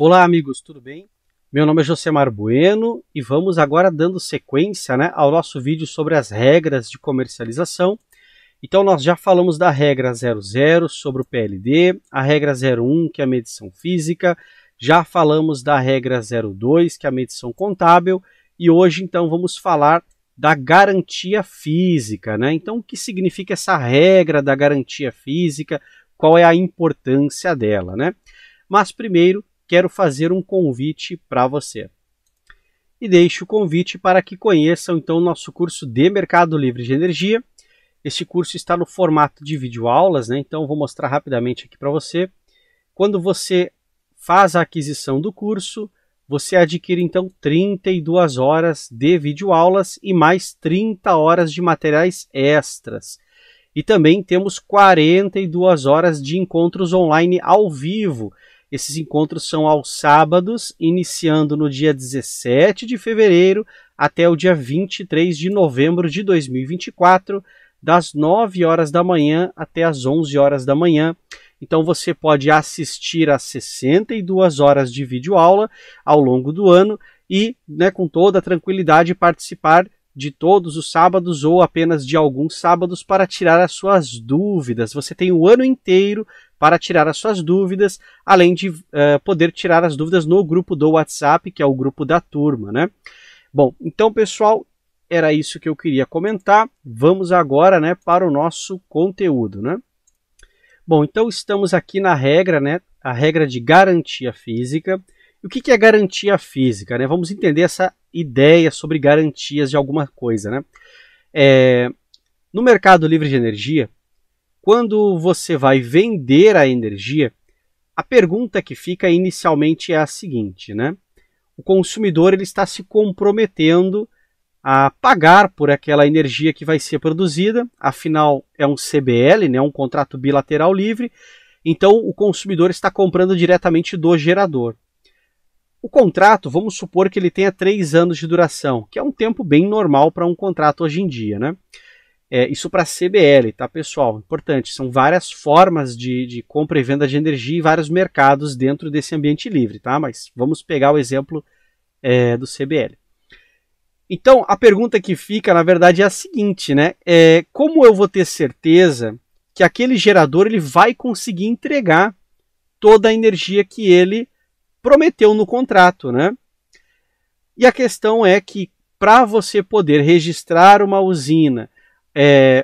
Olá amigos, tudo bem? Meu nome é Josemar Bueno e vamos agora dando sequência, ao nosso vídeo sobre as regras de comercialização. Então nós já falamos da regra 00 sobre o PLD, a regra 01 que é a medição física, já falamos da regra 02 que é a medição contábil e hoje então vamos falar da garantia física, Então o que significa essa regra da garantia física, qual é a importância dela, Mas primeiro quero fazer um convite para você. E deixo o convite para que conheçam então o nosso curso de Mercado Livre de Energia. Este curso está no formato de videoaulas, Então vou mostrar rapidamente aqui para você. Quando você faz a aquisição do curso, você adquire então 32 horas de videoaulas e mais 30 horas de materiais extras. E também temos 42 horas de encontros online ao vivo. Esses encontros são aos sábados, iniciando no dia 17 de fevereiro até o dia 23 de novembro de 2024, das 9 horas da manhã até as 11 horas da manhã. Então você pode assistir a 62 horas de videoaula ao longo do ano e, com toda a tranquilidade, participar de todos os sábados ou apenas de alguns sábados para tirar as suas dúvidas. Você tem o ano inteiro para tirar as suas dúvidas, além de poder tirar as dúvidas no grupo do WhatsApp, que é o grupo da turma, Bom, então pessoal, era isso que eu queria comentar. Vamos agora, para o nosso conteúdo, Bom, então estamos aqui na regra, a regra de garantia física. E o que é garantia física, Vamos entender essa ideia sobre garantias de alguma coisa, No Mercado Livre de Energia, quando você vai vender a energia, a pergunta que fica inicialmente é a seguinte, O consumidor ele está se comprometendo a pagar por aquela energia que vai ser produzida, afinal é um CBL, um contrato bilateral livre, então o consumidor está comprando diretamente do gerador. O contrato, vamos supor que ele tenha 3 anos de duração, que é um tempo bem normal para um contrato hoje em dia, Isso para CBL, tá, pessoal? Importante, são várias formas de compra e venda de energia e vários mercados dentro desse ambiente livre, tá? Mas vamos pegar o exemplo do CBL. Então, a pergunta que fica, na verdade, é a seguinte, como eu vou ter certeza que aquele gerador ele vai conseguir entregar toda a energia que ele prometeu no contrato, E a questão é que para você poder registrar uma usina,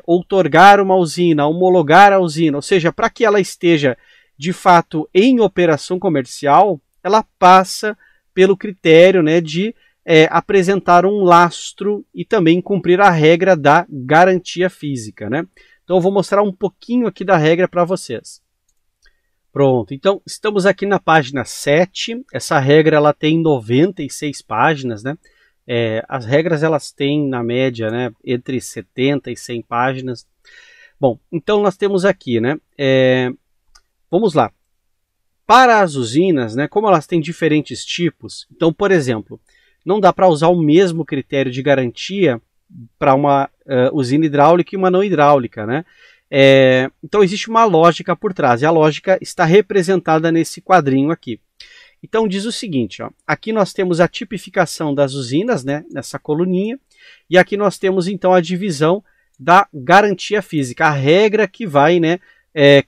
outorgar uma usina, homologar a usina, ou seja, para que ela esteja de fato em operação comercial, ela passa pelo critério de apresentar um lastro e também cumprir a regra da garantia física, Então eu vou mostrar um pouquinho aqui da regra para vocês. Pronto, então estamos aqui na página 7, essa regra ela tem 96 páginas, As regras elas têm na média entre 70 e 100 páginas. Bom, então nós temos aqui, vamos lá. Para as usinas, como elas têm diferentes tipos, então por exemplo, não dá para usar o mesmo critério de garantia para uma usina hidráulica e uma não hidráulica, Então existe uma lógica por trás, e a lógica está representada nesse quadrinho aqui. Então diz o seguinte, aqui nós temos a tipificação das usinas, nessa coluninha, e aqui nós temos então a divisão da garantia física, a regra que vai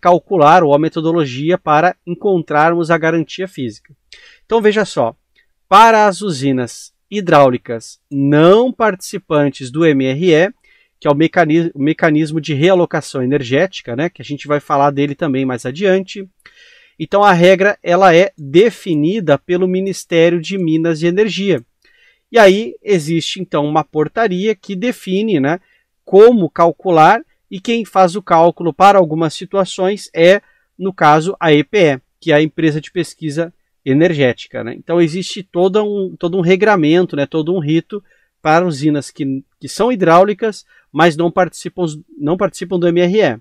calcular ou a metodologia para encontrarmos a garantia física. Então veja só, para as usinas hidráulicas não participantes do MRE, que é o mecanismo de realocação energética, que a gente vai falar dele também mais adiante. Então a regra ela é definida pelo Ministério de Minas e Energia. E aí existe então uma portaria que define como calcular, e quem faz o cálculo para algumas situações é, no caso, a EPE, que é a Empresa de Pesquisa Energética. Então existe todo um regramento, todo um rito para usinas que são hidráulicas, mas não participam do MRE.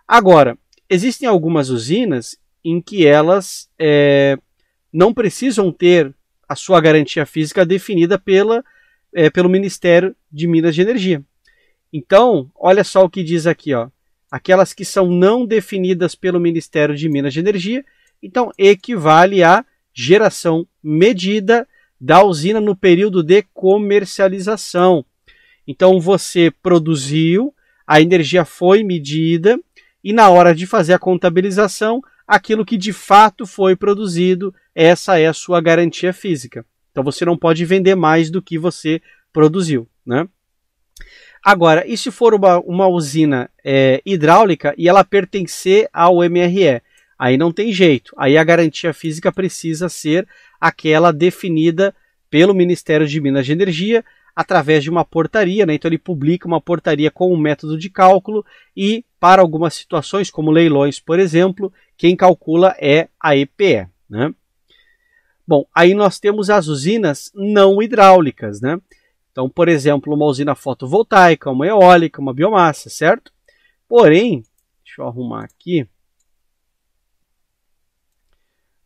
Agora, existem algumas usinas em que elas não precisam ter a sua garantia física definida pelo Ministério de Minas e Energia. Então, olha só o que diz aqui, aquelas que são não definidas pelo Ministério de Minas e Energia, então equivale a geração medida da usina no período de comercialização. Então você produziu, a energia foi medida e na hora de fazer a contabilização, aquilo que de fato foi produzido, essa é a sua garantia física. Então você não pode vender mais do que você produziu, né? Agora, e se for uma usina hidráulica e ela pertencer ao MRE? Aí não tem jeito. Aí a garantia física precisa ser aquela definida pelo Ministério de Minas e Energia através de uma portaria, né? Então ele publica uma portaria com um método de cálculo e para algumas situações, como leilões, por exemplo, quem calcula é a EPE, né? Bom, aí nós temos as usinas não hidráulicas, né? Então, por exemplo, uma usina fotovoltaica, uma eólica, uma biomassa, certo? Porém, deixa eu arrumar aqui.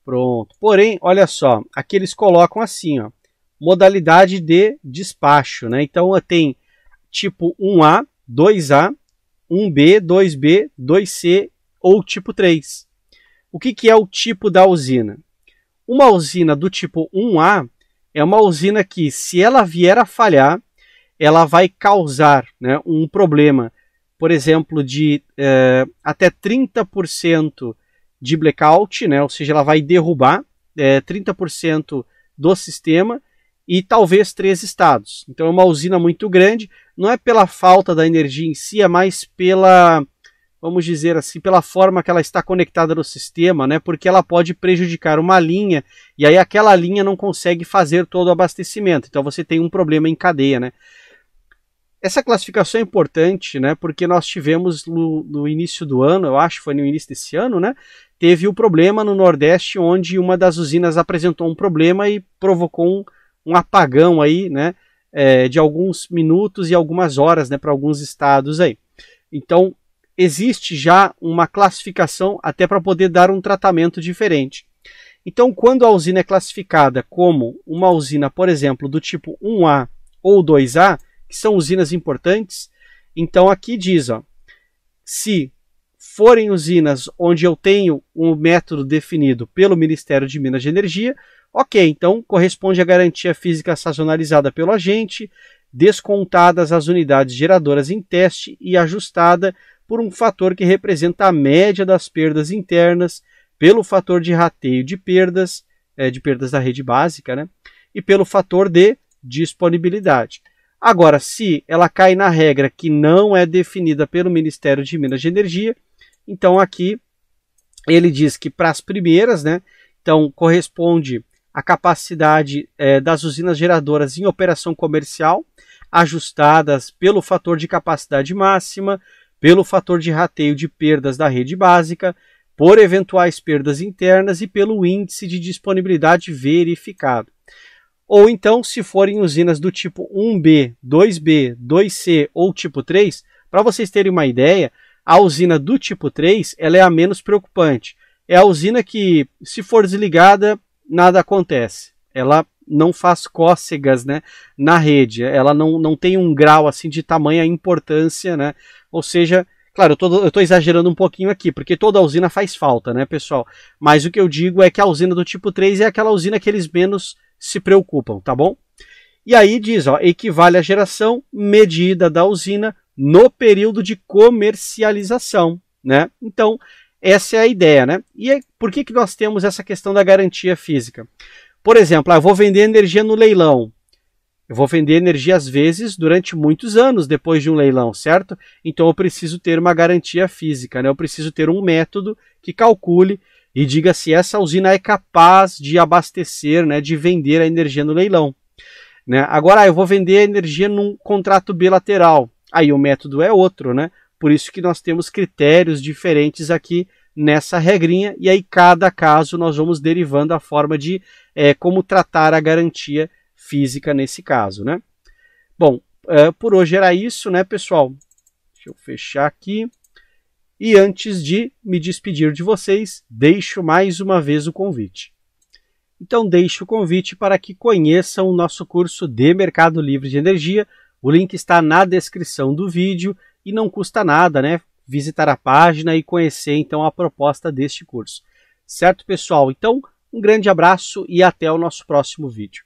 Pronto. Porém, olha só, aqui eles colocam assim, ó, modalidade de despacho, né? Então, tem tipo 1A, 2A, 1B, 2B, 2C ou tipo 3. O que é o tipo da usina? Uma usina do tipo 1A é uma usina que, se ela vier a falhar, ela vai causar, né, um problema, por exemplo, de até 30% de blackout, né, ou seja, ela vai derrubar 30% do sistema e talvez 3 estados. Então é uma usina muito grande, não é pela falta da energia em si, é mais pela, vamos dizer assim, pela forma que ela está conectada no sistema, né? Porque ela pode prejudicar uma linha e aí aquela linha não consegue fazer todo o abastecimento. Então você tem um problema em cadeia, né? Essa classificação é importante, né? Porque nós tivemos no início do ano, eu acho que foi no início desse ano, né? Teve o problema no Nordeste, onde uma das usinas apresentou um problema e provocou um apagão aí, né? De alguns minutos e algumas horas, né? Para alguns estados aí. Então existe já uma classificação até para poder dar um tratamento diferente. Então, quando a usina é classificada como uma usina, por exemplo, do tipo 1A ou 2A, que são usinas importantes, então aqui diz, ó, se forem usinas onde eu tenho um método definido pelo Ministério de Minas e Energia, ok, então corresponde à garantia física sazonalizada pelo agente, descontadas as unidades geradoras em teste e ajustada por um fator que representa a média das perdas internas, pelo fator de rateio de perdas da rede básica, né? E pelo fator de disponibilidade. Agora, se ela cai na regra que não é definida pelo Ministério de Minas e Energia, então aqui ele diz que para as primeiras, né? Então corresponde a capacidade das usinas geradoras em operação comercial, ajustadas pelo fator de capacidade máxima, pelo fator de rateio de perdas da rede básica, por eventuais perdas internas e pelo índice de disponibilidade verificado. Ou então, se forem usinas do tipo 1B, 2B, 2C ou tipo 3, para vocês terem uma ideia, a usina do tipo 3 ela é a menos preocupante. É a usina que, se for desligada, nada acontece. Ela não faz cócegas, né, na rede. Ela não tem um grau assim de tamanha importância, né? Ou seja, claro, eu estou exagerando um pouquinho aqui, porque toda usina faz falta, né, pessoal? Mas o que eu digo é que a usina do tipo 3 é aquela usina que eles menos se preocupam, tá bom? E aí diz, ó, equivale à geração medida da usina no período de comercialização, né? Então, essa é a ideia, né? E por que nós temos essa questão da garantia física? Por exemplo, eu vou vender energia no leilão. Eu vou vender energia às vezes durante muitos anos depois de um leilão, certo? Então eu preciso ter uma garantia física, né? Eu preciso ter um método que calcule e diga se essa usina é capaz de abastecer, né, de vender a energia no leilão, né? Agora, eu vou vender a energia num contrato bilateral. Aí o método é outro, né? Por isso que nós temos critérios diferentes aqui nessa regrinha, e aí cada caso nós vamos derivando a forma de como tratar a garantia física nesse caso, né? Bom, por hoje era isso, né, pessoal? Deixa eu fechar aqui. E antes de me despedir de vocês, deixo mais uma vez o convite. Então deixo o convite para que conheçam o nosso curso de Mercado Livre de Energia. O link está na descrição do vídeo e não custa nada, né? Visitar a página e conhecer então a proposta deste curso. Certo, pessoal? Então, Um grande abraço e até o nosso próximo vídeo.